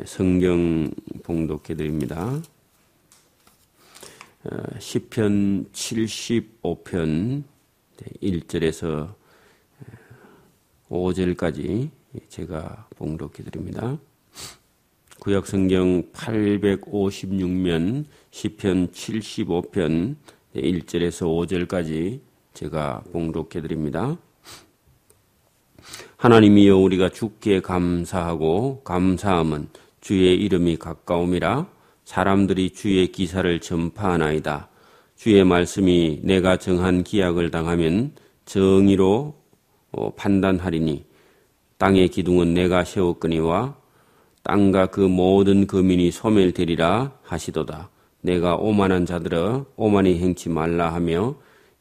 성경 봉독해 드립니다. 시편 75편 1절에서 5절까지 제가 봉독해 드립니다. 구약성경 856면 시편 75편 1절에서 5절까지 제가 봉독해 드립니다. 하나님이여, 우리가 주께 감사하고 감사함은 주의 이름이 가까움이라. 사람들이 주의 기사를 전파하나이다. 주의 말씀이 내가 정한 기약을 당하면 정의로 판단하리니 땅의 기둥은 내가 세웠거니와 땅과 그 모든 거민이 소멸되리라 하시도다. 내가 오만한 자들아 오만히 행치 말라 하며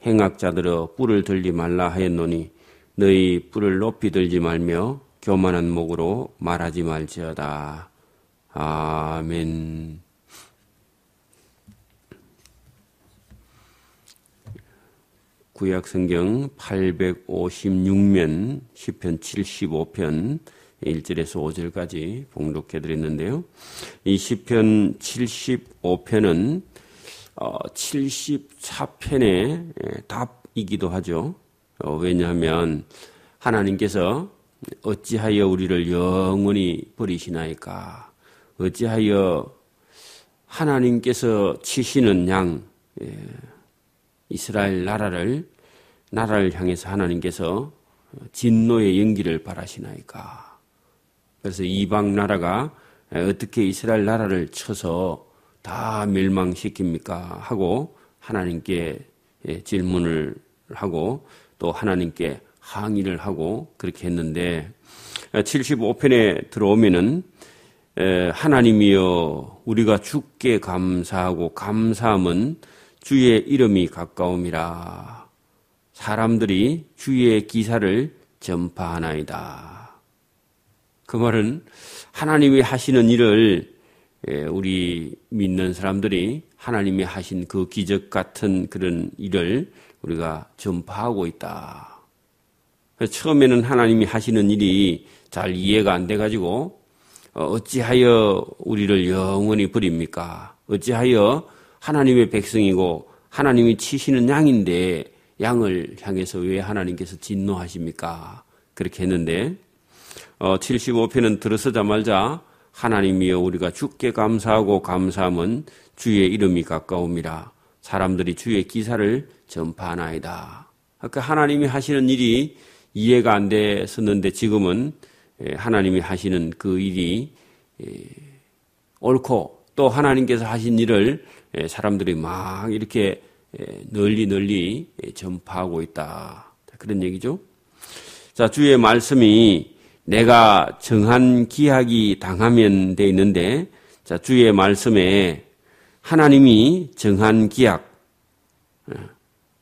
행악자들아 뿔을 들지 말라 하였노니 너희 뿔을 높이 들지 말며 교만한 목으로 말하지 말지어다. 아멘. 구약성경 856면 시편 75편 1절에서 5절까지 봉독해 드렸는데요. 이 시편 75편은 74편의 답이기도 하죠. 왜냐하면 하나님께서 어찌하여 우리를 영원히 버리시나이까? 어찌하여 하나님께서 치시는 양 이스라엘 나라를 향해서 하나님께서 진노의 연기를 바라시나이까? 그래서 이방 나라가 어떻게 이스라엘 나라를 쳐서 다 멸망시킵니까? 하고 하나님께 질문을 하고 또 하나님께 항의를 하고 그렇게 했는데 75편에 들어오면은 하나님이여, 우리가 주께 감사하고 감사함은 주의 이름이 가까움이라. 사람들이 주의 기사를 전파하나이다. 그 말은 하나님이 하시는 일을 우리 믿는 사람들이 하나님이 하신 그 기적 같은 그런 일을 우리가 전파하고 있다. 처음에는 하나님이 하시는 일이 잘 이해가 안 돼가지고 어찌하여 우리를 영원히 버립니까? 어찌하여 하나님의 백성이고 하나님이 치시는 양인데 양을 향해서 왜 하나님께서 진노하십니까? 그렇게 했는데 75편은 들어서자마자 하나님이여, 우리가 주께 감사하고 감사함은 주의 이름이 가까움이라. 사람들이 주의 기사를 전파하나이다. 그러니까 하나님이 하시는 일이 이해가 안 됐었는데 지금은 하나님이 하시는 그 일이 옳고 또 하나님께서 하신 일을 사람들이 막 이렇게 널리 전파하고 있다. 그런 얘기죠. 자, 주의 말씀이 내가 정한 기약이 당하면 돼 있는데, 자, 주의 말씀에 하나님이 정한 기약,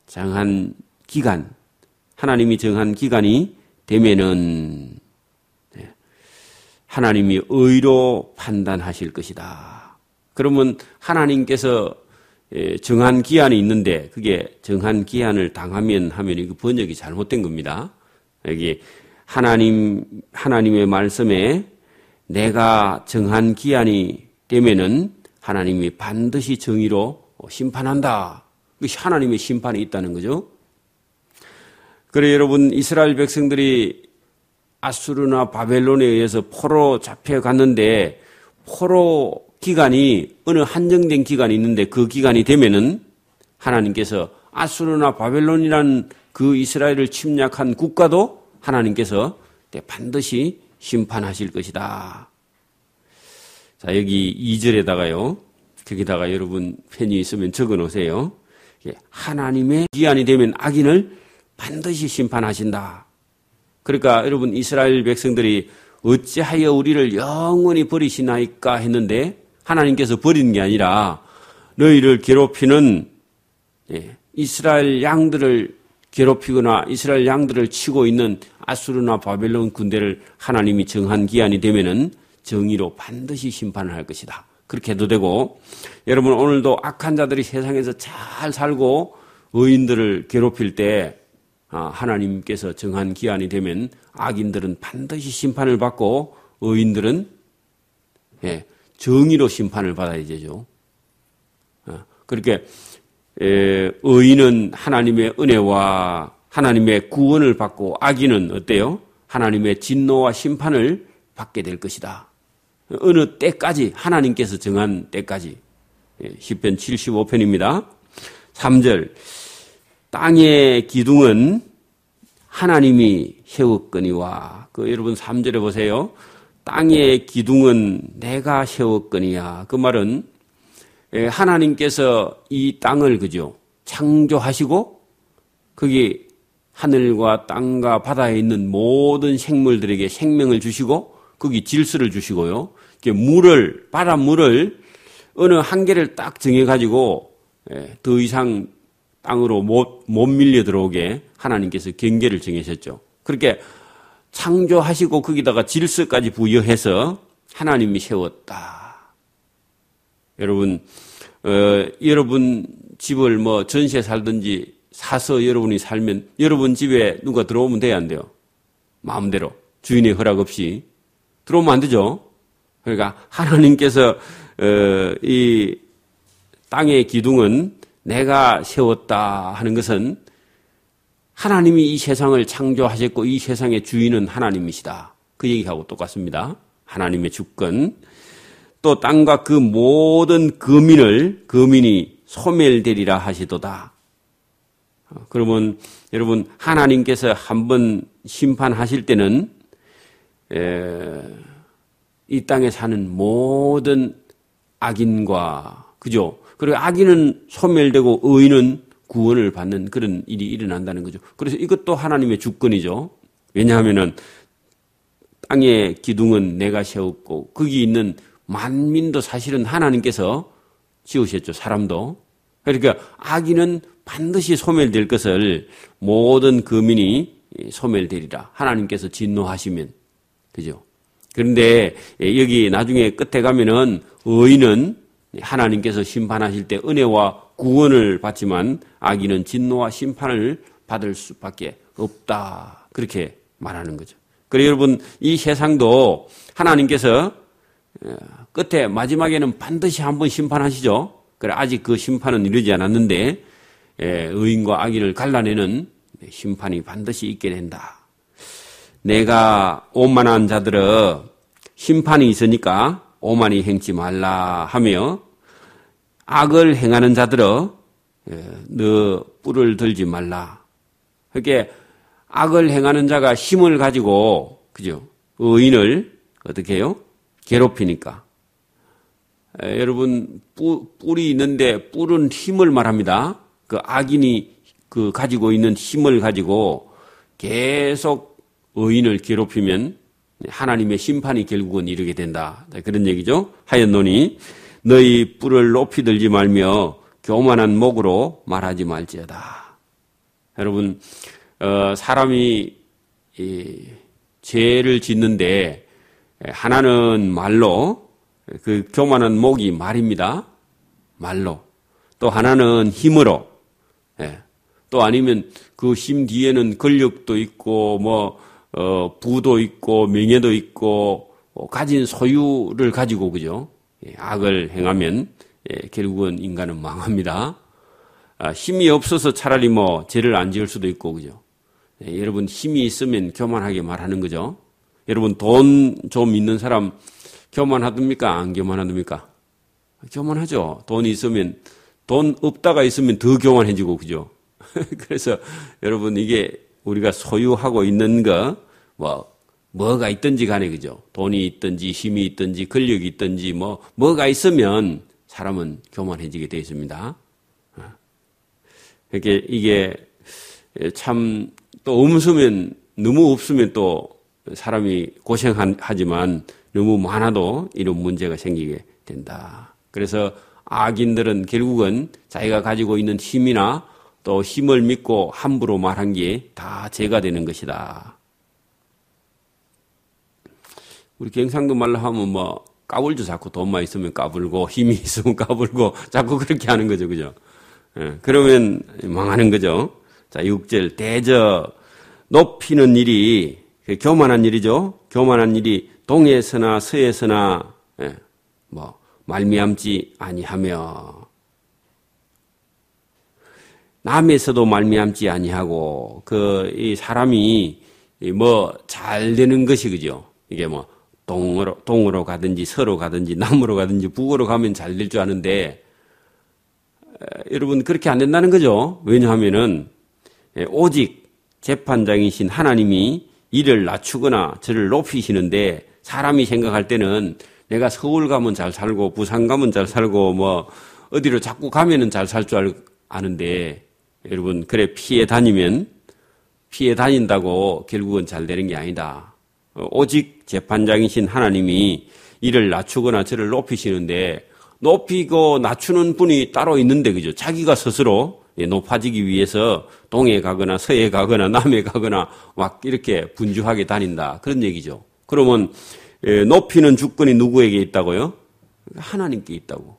정한 기간, 하나님이 정한 기간이 되면은 하나님이 의로 판단하실 것이다. 그러면 하나님께서 정한 기한이 있는데 그게 정한 기한을 당하면 하면 이거 번역이 잘못된 겁니다. 여기 하나님의 말씀에 내가 정한 기한이 되면은 하나님이 반드시 정의로 심판한다. 이것이 하나님의 심판이 있다는 거죠. 그래 여러분, 이스라엘 백성들이 아수르나 바벨론에 의해서 포로 잡혀갔는데 포로 기간이 어느 한정된 기간이 있는데 그 기간이 되면은 하나님께서 아수르나 바벨론이라는 그 이스라엘을 침략한 국가도 하나님께서 반드시 심판하실 것이다. 자, 여기 2절에다가요. 거기다가 여러분 펜이 있으면 적어 놓으세요. 하나님의 기한이 되면 악인을 반드시 심판하신다. 그러니까 여러분, 이스라엘 백성들이 어찌하여 우리를 영원히 버리시나이까 했는데 하나님께서 버리는 게 아니라 너희를 괴롭히는 이스라엘 양들을 괴롭히거나 이스라엘 양들을 치고 있는 아수르나 바벨론 군대를 하나님이 정한 기한이 되면은 정의로 반드시 심판을 할 것이다. 그렇게 해도 되고, 여러분 오늘도 악한 자들이 세상에서 잘 살고 의인들을 괴롭힐 때 하나님께서 정한 기한이 되면 악인들은 반드시 심판을 받고 의인들은 정의로 심판을 받아야 되죠. 그렇게 의인은 하나님의 은혜와 하나님의 구원을 받고 악인은 어때요? 하나님의 진노와 심판을 받게 될 것이다. 어느 때까지 하나님께서 정한 때까지. 시편 75편입니다. 3절 땅의 기둥은 하나님이 세웠거니와 여러분 3절에 보세요. 땅의 기둥은 내가 세웠거니와 그 말은 하나님께서 이 땅을 그죠 창조하시고 거기 하늘과 땅과 바다에 있는 모든 생물들에게 생명을 주시고 거기 질서를 주시고요. 물을 바닷물을 어느 한계를 딱 정해가지고 더 이상 땅으로 못 밀려 들어오게 하나님께서 경계를 정하셨죠. 그렇게 창조하시고 거기다가 질서까지 부여해서 하나님이 세웠다. 여러분, 여러분 집을 뭐 전세 살든지 사서 여러분이 살면 여러분 집에 누가 들어오면 돼야 안 돼요? 마음대로 주인의 허락 없이 들어오면 안 되죠. 그러니까 하나님께서 이 땅의 기둥은 내가 세웠다 하는 것은 하나님이 이 세상을 창조하셨고 이 세상의 주인은 하나님이시다. 그 얘기하고 똑같습니다. 하나님의 주권. 또 땅과 그 모든 거민이 소멸되리라 하시도다. 그러면 여러분 하나님께서 한번 심판하실 때는 이 땅에 사는 모든 악인과 그죠? 그리고 악인은 소멸되고 의인은 구원을 받는 그런 일이 일어난다는 거죠. 그래서 이것도 하나님의 주권이죠. 왜냐하면은 땅의 기둥은 내가 세웠고 거기 있는 만민도 사실은 하나님께서 지으셨죠. 사람도. 그러니까 악인은 반드시 소멸될 것을 모든 거민이 소멸되리라. 하나님께서 진노하시면. 그죠? 그런데 여기 나중에 끝에 가면은 의인은 하나님께서 심판하실 때 은혜와 구원을 받지만 악인은 진노와 심판을 받을 수밖에 없다. 그렇게 말하는 거죠. 그래서 여러분 이 세상도 하나님께서 끝에 마지막에는 반드시 한번 심판하시죠. 그래 아직 그 심판은 이르지 않았는데 의인과 악인을 갈라내는 심판이 반드시 있게 된다. 내가 오만한 자들은 심판이 있으니까 오만히 행치 말라 하며 악을 행하는 자들은 너 뿔을 들지 말라. 그렇게 악을 행하는 자가 힘을 가지고 그죠? 의인을 어떻게 해요? 괴롭히니까. 여러분 뿔이 있는데 뿔은 힘을 말합니다. 그 악인이 그 가지고 있는 힘을 가지고 계속 의인을 괴롭히면 하나님의 심판이 결국은 이르게 된다. 그런 얘기죠. 하였노니 너희 뿔을 높이 들지 말며 교만한 목으로 말하지 말지어다. 여러분 사람이 죄를 짓는데 하나는 말로 그 교만한 목이 말입니다. 말로. 또 하나는 힘으로. 또 아니면 그 힘 뒤에는 권력도 있고 부도 있고 명예도 있고 가진 소유를 가지고 그죠? 악을 행하면 결국은 인간은 망합니다. 힘이 없어서 차라리 죄를 안 지을 수도 있고 그죠? 여러분 힘이 있으면 교만하게 말하는 거죠. 여러분 돈 좀 있는 사람 교만하답니까? 안 교만하답니까? 교만하죠. 돈이 있으면 돈 없다가 있으면 더 교만해지고 그죠? 그래서 여러분 이게 우리가 소유하고 있는 거 뭐가 있든지 간에 그죠? 돈이 있든지 힘이 있든지 권력이 있든지 뭐가 있으면 사람은 교만해지게 되어 있습니다. 이게 참 또 너무 없으면 또 사람이 고생하지만 너무 많아도 이런 문제가 생기게 된다. 그래서 악인들은 결국은 자기가 가지고 있는 힘이나 또 힘을 믿고 함부로 말한 게 다 죄가 되는 것이다. 우리 경상도 말로 하면 까불죠. 자꾸 돈만 있으면 까불고 힘이 있으면 까불고 자꾸 그렇게 하는 거죠. 그죠? 그러면 망하는 거죠. 자, 6절 대저 높이는 일이 교만한 일이죠. 교만한 일이 동에서나 서에서나 말미암지 아니하며, 남에서도 말미암지 아니하고, 이 사람이 잘 되는 것이, 그죠? 이게 동으로 가든지 서로 가든지 남으로 가든지 북으로 가면 잘 될 줄 아는데, 여러분, 그렇게 안 된다는 거죠. 왜냐하면은, 오직 재판장이신 하나님이 이를 낮추거나 저를 높이시는데, 사람이 생각할 때는 내가 서울 가면 잘 살고, 부산 가면 잘 살고, 어디로 자꾸 가면은 잘 살 줄 아는데, 여러분, 그래, 피해 다닌다고 결국은 잘 되는 게 아니다. 오직 재판장이신 하나님이 이를 낮추거나 저를 높이시는데, 높이고 낮추는 분이 따로 있는데, 그죠? 자기가 스스로 높아지기 위해서 동에 가거나 서에 가거나 남에 가거나 막 이렇게 분주하게 다닌다. 그런 얘기죠. 그러면 높이는 주권이 누구에게 있다고요? 하나님께 있다고.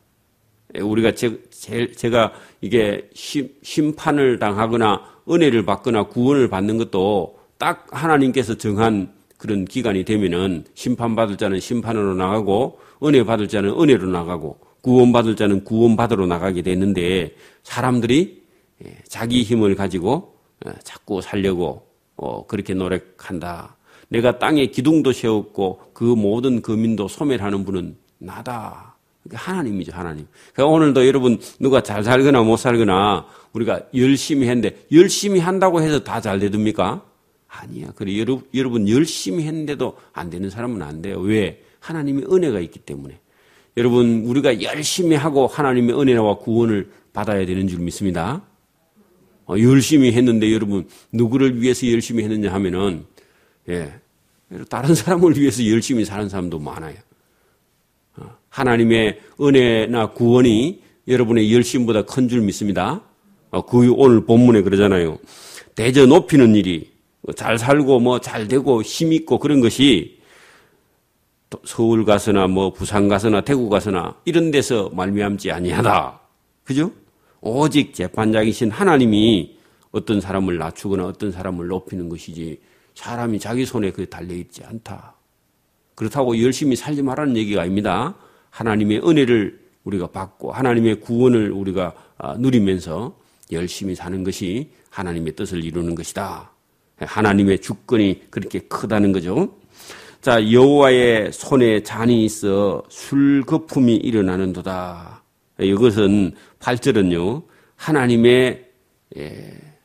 우리가 제가 이게 심판을 당하거나 은혜를 받거나 구원을 받는 것도 딱 하나님께서 정한 그런 기간이 되면은 심판받을 자는 심판으로 나가고 은혜 받을 자는 은혜로 나가고 구원받을 자는 구원받으러 나가게 되는데, 사람들이 자기 힘을 가지고 자꾸 살려고 그렇게 노력한다. 내가 땅에 기둥도 세웠고 그 모든 거민도 소멸하는 분은 나다. 하나님이죠, 하나님. 그러니까 오늘도 여러분 누가 잘 살거나 못 살거나 우리가 열심히 했는데, 열심히 한다고 해서 다 잘 되듭니까? 아니야. 그래, 여러분 열심히 했는데도 안 되는 사람은 안 돼요. 왜? 하나님의 은혜가 있기 때문에. 여러분, 우리가 열심히 하고 하나님의 은혜와 구원을 받아야 되는 줄 믿습니다. 열심히 했는데, 여러분 누구를 위해서 열심히 했느냐 하면은, 다른 사람을 위해서 열심히 사는 사람도 많아요. 하나님의 은혜나 구원이 여러분의 열심보다 큰 줄 믿습니다. 그 오늘 본문에 그러잖아요. 대저 높이는 일이, 잘 살고 잘 되고 힘 있고 그런 것이 서울 가서나 부산 가서나 대구 가서나 이런 데서 말미암지 아니하다. 그죠? 오직 재판장이신 하나님이 어떤 사람을 낮추거나 어떤 사람을 높이는 것이지, 사람이 자기 손에 그게 달려있지 않다. 그렇다고 열심히 살지 말라는 얘기가 아닙니다. 하나님의 은혜를 우리가 받고 하나님의 구원을 우리가 누리면서 열심히 사는 것이 하나님의 뜻을 이루는 것이다. 하나님의 주권이 그렇게 크다는 거죠. 자, 여호와의 손에 잔이 있어 술 거품이 일어나는도다. 이것은 8절은요, 하나님의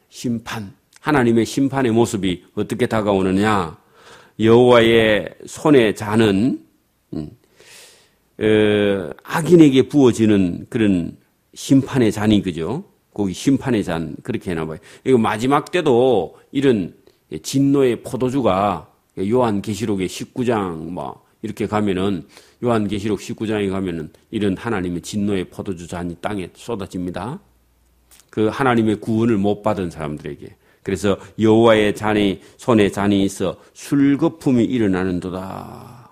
심판, 하나님의 심판의 모습이 어떻게 다가오느냐. 여호와의 손에 잔은 악인에게 부어지는 그런 심판의 잔이, 그죠? 거기 심판의 잔, 그렇게 해놔봐요. 이거 마지막 때도 이런 진노의 포도주가 요한계시록의 19장 이렇게 가면은, 요한계시록 19장에 가면은 이런 하나님의 진노의 포도주 잔이 땅에 쏟아집니다. 그 하나님의 구원을 못 받은 사람들에게. 그래서 여호와의 잔이, 손에 잔이 있어 술거품이 일어나는도다.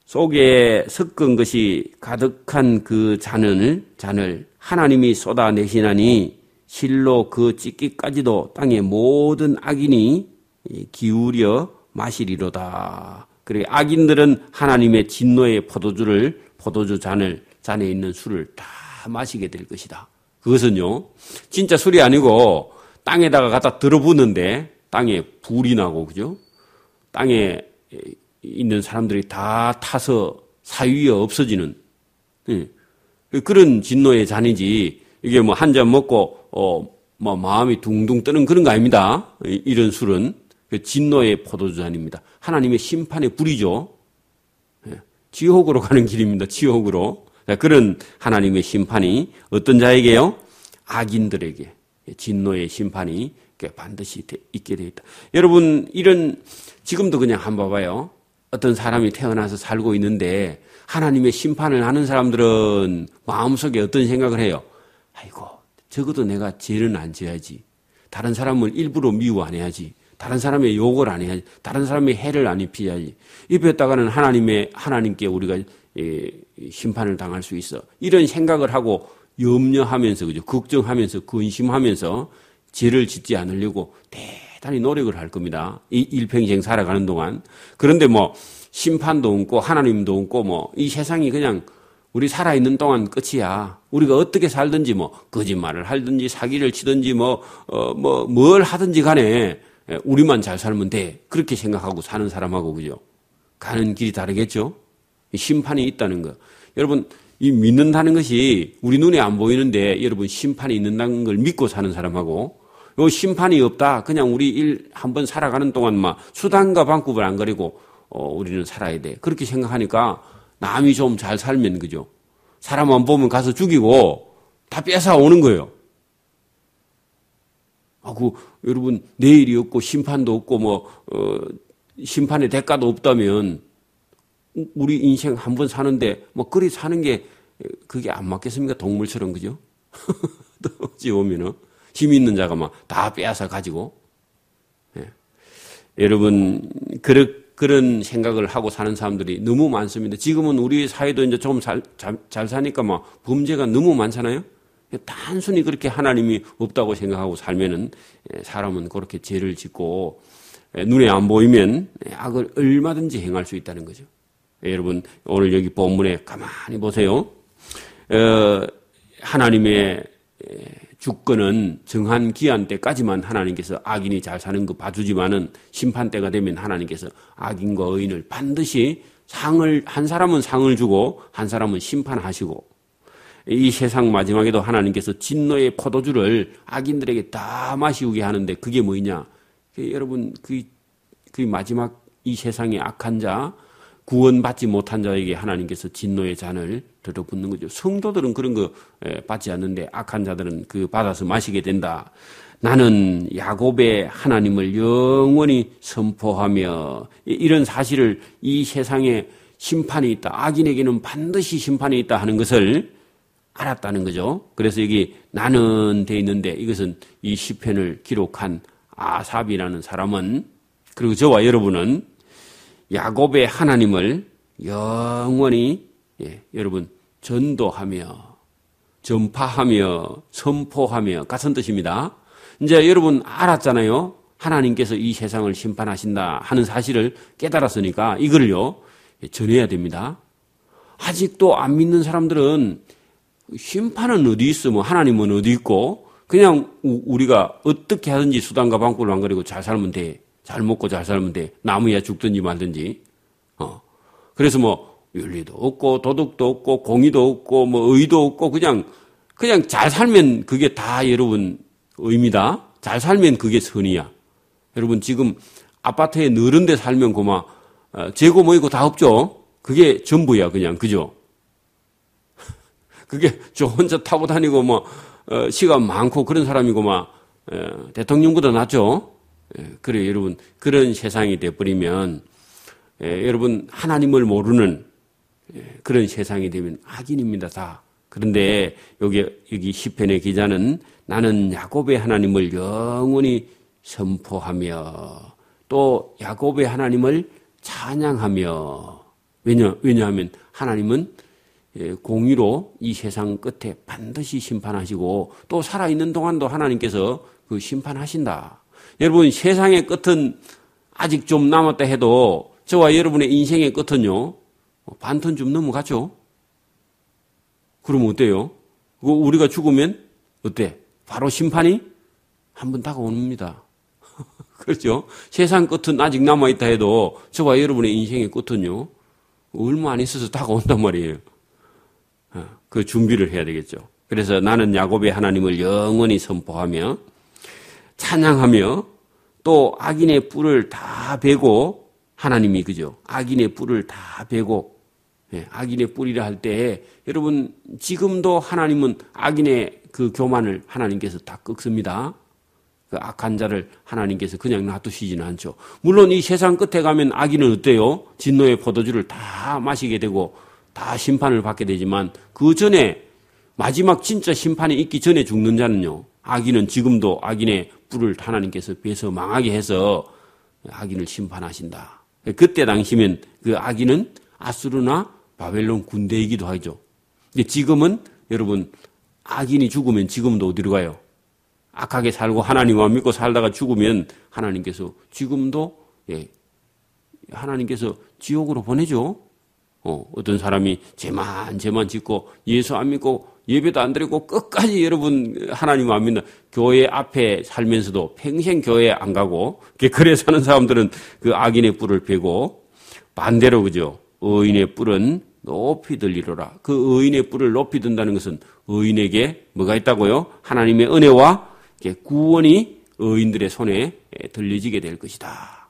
속에 섞은 것이 가득한 그 잔을 하나님이 쏟아내시나니 실로 그 찢기까지도 땅의 모든 악인이 기울여 마시리로다. 그래, 악인들은 하나님의 진노의 포도주 잔에 있는 술을 다 마시게 될 것이다. 그것은요, 진짜 술이 아니고 땅에다가 갖다 들어붓는데 땅에 불이 나고, 그죠? 땅에 있는 사람들이 다 타서 사위에 없어지는, 그런 진노의 잔이지, 이게 한 잔 먹고 마음이 둥둥 뜨는 그런 거 아닙니다. 이런 술은 진노의 포도주 잔입니다. 하나님의 심판의 불이죠. 지옥으로 가는 길입니다. 지옥으로. 그런 하나님의 심판이 어떤 자에게요? 악인들에게 진노의 심판이 반드시 있게 되어 있다. 여러분, 지금도 그냥 한번 봐봐요. 어떤 사람이 태어나서 살고 있는데 하나님의 심판을 하는 사람들은 마음속에 어떤 생각을 해요? 아이고, 적어도 내가 죄는 안 지어야지. 다른 사람을 일부러 미워 안 해야지. 다른 사람의 욕을 안 해야지. 다른 사람의 해를 안 입혀야지. 입혔다가는 하나님께 우리가 심판을 당할 수 있어. 이런 생각을 하고 염려하면서, 그죠? 걱정하면서, 근심하면서 죄를 짓지 않으려고 대단히 노력을 할 겁니다. 이 일평생 살아가는 동안. 그런데 심판도 없고 하나님도 없고 뭐 이 세상이 그냥 우리 살아있는 동안 끝이야. 우리가 어떻게 살든지 뭐 거짓말을 하든지 사기를 치든지 뭘 하든지 간에 우리만 잘 살면 돼. 그렇게 생각하고 사는 사람하고 그죠? 가는 길이 다르겠죠? 심판이 있다는 거. 여러분 이 믿는다는 것이 우리 눈에 안 보이는데 여러분 심판이 있는다는 걸 믿고 사는 사람하고 요 심판이 없다. 그냥 우리 한번 살아가는 동안만 수단과 방법을 안 가리고 우리는 살아야 돼. 그렇게 생각하니까 남이 좀 잘 살면 그죠? 사람 안 보면 가서 죽이고 다 뺏어 오는 거예요. 여러분 내일이 없고 심판도 없고 심판의 대가도 없다면 우리 인생 한 번 사는데 그리 사는 게 그게 안 맞겠습니까? 동물처럼 그죠? 어찌 보면은 힘 있는 자가 막 다 빼앗아 가지고 여러분 그런 생각을 하고 사는 사람들이 너무 많습니다. 지금은 우리 사회도 이제 조금 잘 사니까 범죄가 너무 많잖아요. 단순히 그렇게 하나님이 없다고 생각하고 살면은 사람은 그렇게 죄를 짓고 눈에 안 보이면 악을 얼마든지 행할 수 있다는 거죠. 여러분 오늘 여기 본문에 가만히 보세요. 하나님의 주권은 정한 기한 때까지만 하나님께서 악인이 잘 사는 거 봐주지만은 심판 때가 되면 하나님께서 악인과 의인을 반드시 한 사람은 상을 주고 한 사람은 심판하시고 이 세상 마지막에도 하나님께서 진노의 포도주를 악인들에게 다 마시우게 하는데 그게 뭐냐? 여러분 그 마지막 이 세상의 악한 자 구원받지 못한 자에게 하나님께서 진노의 잔을 들어붓는 거죠. 성도들은 그런 거 받지 않는데 악한 자들은 그 받아서 마시게 된다. 나는 야곱의 하나님을 영원히 선포하며 이런 사실을 이 세상에 심판이 있다. 악인에게는 반드시 심판이 있다 하는 것을 알았다는 거죠. 그래서 여기 나는 돼 있는데 이것은 이 시편을 기록한 아삽이라는 사람은 그리고 저와 여러분은 야곱의 하나님을 영원히 여러분 전도하며 전파하며 선포하며 같은 뜻입니다. 이제 여러분 알았잖아요. 하나님께서 이 세상을 심판하신다 하는 사실을 깨달았으니까 이걸요 전해야 됩니다. 아직도 안 믿는 사람들은 심판은 어디 있어? 하나님은 어디 있고 그냥 우리가 어떻게 하든지 수단과 방법을 안 가리고 잘 살면 돼. 잘 먹고 잘 살면 돼. 남이야 죽든지 말든지. 그래서 윤리도 없고 도덕도 없고 공의도 없고 의도 없고 그냥 잘 살면 그게 다 여러분 의입니다. 잘 살면 그게 선이야. 여러분 지금 아파트에 느른 데 살면 재고 뭐이고 다 없죠. 그게 전부야 그냥 그죠? 그게 저 혼자 타고 다니고 시간 많고 그런 사람이고 대통령보다 낫죠. 그래 여러분 그런 세상이 돼버리면 여러분 하나님을 모르는 그런 세상이 되면 악인입니다 다. 그런데 여기 시편의 기자는 나는 야곱의 하나님을 영원히 선포하며 또 야곱의 하나님을 찬양하며 왜냐하면 하나님은 공의로 이 세상 끝에 반드시 심판하시고 또 살아있는 동안도 하나님께서 그 심판하신다. 여러분 세상의 끝은 아직 좀 남았다 해도 저와 여러분의 인생의 끝은요 반턴 좀 넘어갔죠. 그러면 어때요? 우리가 죽으면 어때? 바로 심판이 한번 다가옵니다. 그렇죠? 세상 끝은 아직 남아있다 해도 저와 여러분의 인생의 끝은요 얼마 안 있어서 다가온단 말이에요. 그 준비를 해야 되겠죠. 그래서 나는 야곱의 하나님을 영원히 선포하며 찬양하며 또 악인의 뿔을 다 베고 하나님이 그죠? 악인의 뿔을 다 베고 악인의 뿔이라 할 때 여러분 지금도 하나님은 악인의 그 교만을 하나님께서 다 꺾습니다. 그 악한 자를 하나님께서 그냥 놔두시지는 않죠. 물론 이 세상 끝에 가면 악인은 어때요? 진노의 포도주를 다 마시게 되고 다 심판을 받게 되지만 그 전에 마지막 진짜 심판이 있기 전에 죽는 자는요. 악인은 지금도 악인의 뿔을 하나님께서 베서 망하게 해서 악인을 심판하신다. 그때 당시면 그 악인은 아수르나 바벨론 군대이기도 하죠. 근데 지금은 여러분 악인이 죽으면 지금도 어디로 가요? 악하게 살고 하나님만 믿고 살다가 죽으면 하나님께서 지금도 하나님께서 지옥으로 보내죠. 어떤 사람이 죄만 짓고 예수 안 믿고 예배도 안 드리고 끝까지 여러분 하나님 안 믿는 교회 앞에 살면서도 평생 교회 안 가고 그래 사는 사람들은 그 악인의 뿔을 베고 반대로 그죠. 의인의 뿔은 높이 들리로라. 그 의인의 뿔을 높이 든다는 것은 의인에게 뭐가 있다고요? 하나님의 은혜와 구원이 의인들의 손에 들려지게 될 것이다.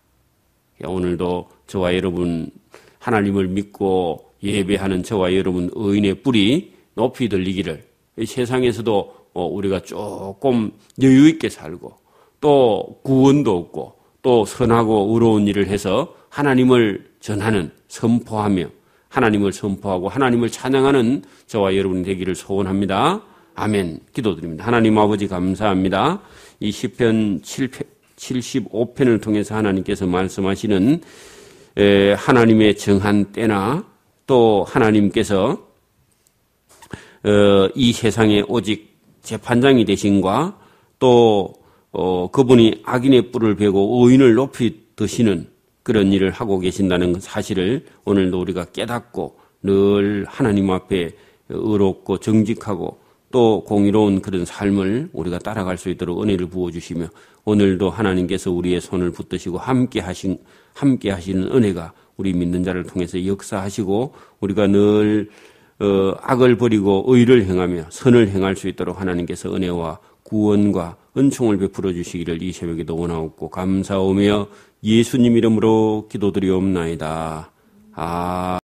오늘도 저와 여러분 하나님을 믿고 예배하는 저와 여러분 의인의 뿔이 높이 들리기를 이 세상에서도 우리가 조금 여유 있게 살고 또 구원도 없고 또 선하고 의로운 일을 해서 하나님을 전하는 선포하며 하나님을 선포하고 하나님을 찬양하는 저와 여러분 되기를 소원합니다. 아멘. 기도드립니다. 하나님 아버지 감사합니다. 이 시편 75편을 통해서 하나님께서 말씀하시는 하나님의 정한 때나 또 하나님께서 이 세상에 오직 재판장이 되신과 또 그분이 악인의 뿔을 베고 의인을 높이 드시는 그런 일을 하고 계신다는 사실을 오늘도 우리가 깨닫고 늘 하나님 앞에 의롭고 정직하고 또 공의로운 그런 삶을 우리가 따라갈 수 있도록 은혜를 부어주시며 오늘도 하나님께서 우리의 손을 붙드시고 함께 하시는 은혜가 우리 믿는 자를 통해서 역사하시고 우리가 늘 악을 버리고 의를 행하며 선을 행할 수 있도록 하나님께서 은혜와 구원과 은총을 베풀어 주시기를 이 새벽에도 원하옵고 감사하며 예수님 이름으로 기도드리옵나이다.